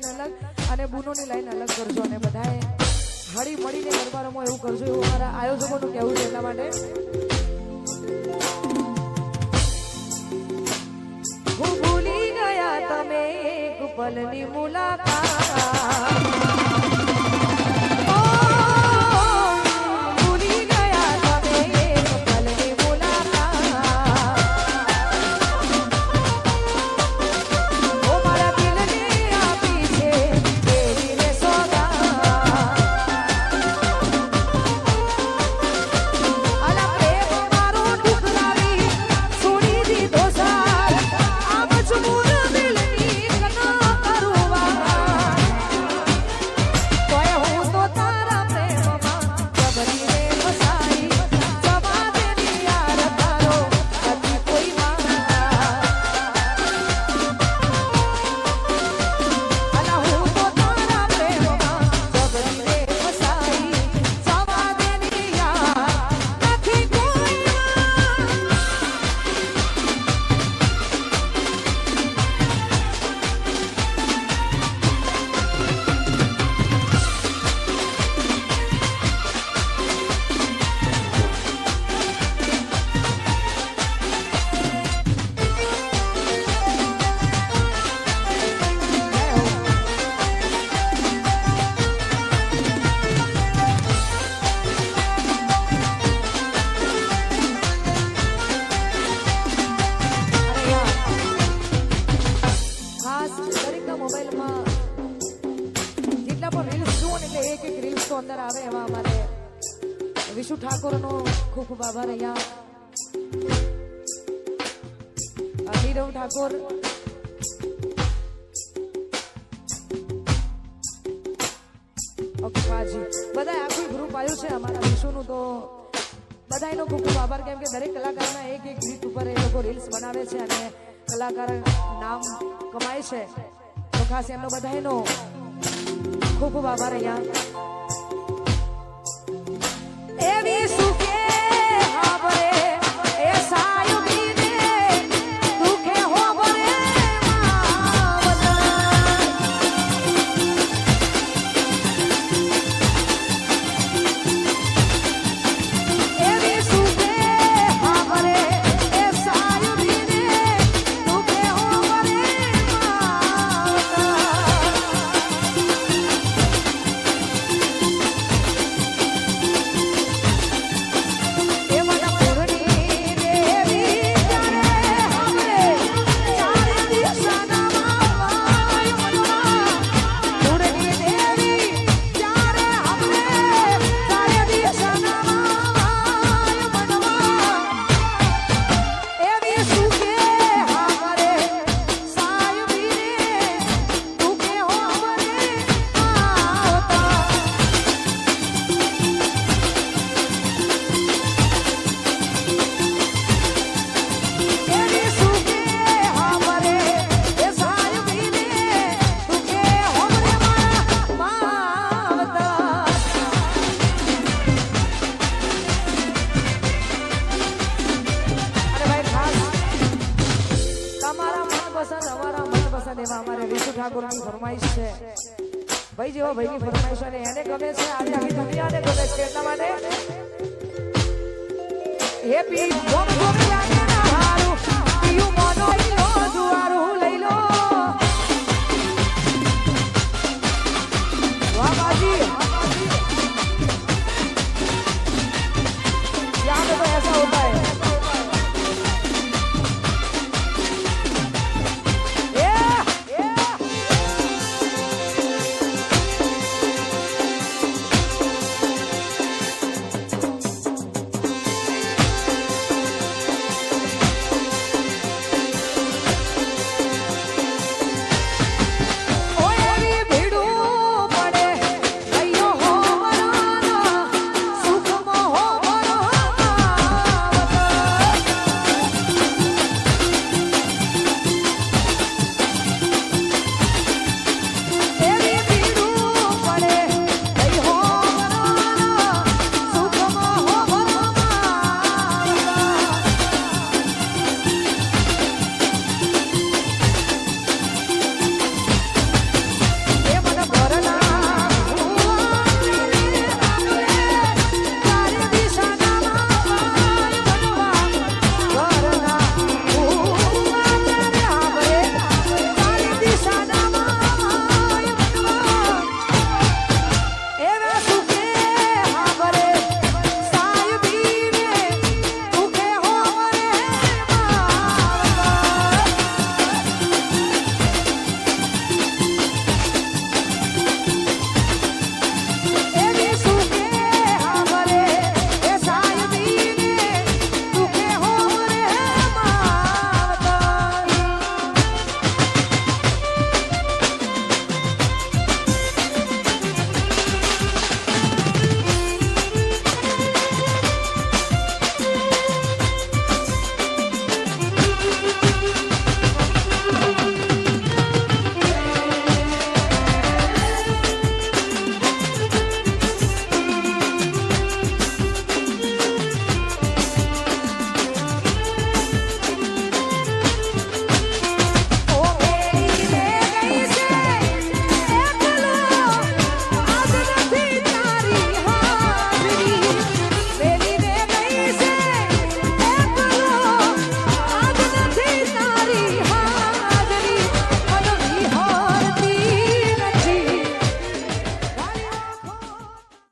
line અલગ અને બુનોની line અલગ કરજો અને બધાએ હળી મળીને ગરબા રમો એવું કરજો એવું અમારા આયોજકોનું કહેવું છે એટલા માટે હું ભૂલી ગયા તમે એક પલની મુલાકાત અંદર આવે એવા અમારે વિશુ ઠાકોરનો ખૂબ ખૂબ આભાર અહીંયા નીરવ ઠાકોર પાજી બધા આખું ગ્રુપ આવ્યું છે અમારા વિશુનું તો બધાનો ખૂબ ખૂબ આભાર કેમ કે દરેક કલાકારના એક એક ગીત ઉપર એ લોકો રીલ્સ બનાવે છે અને કલાકાર નામ કમાય છે તો ખાસ એમનો બધાનો ખૂબ ખૂબ આભાર અહીંયા એવી સુખે હાબરે એ સાયો બીને દુખે હોબરે એવી સુખે હાબરે એ સાયો બીને દુખે હોબરે અમારે વિશુ ઠાકોરની ફરમાઈશ છે ભાઈ જેવા ભાઈની ફરમાઈશ અને એને ગમે છે આજે આખી દુનિયાને ગમે છે એટલા માટે હેપી ગોમ ગોમ લાગે ના હારું પીયું મોનો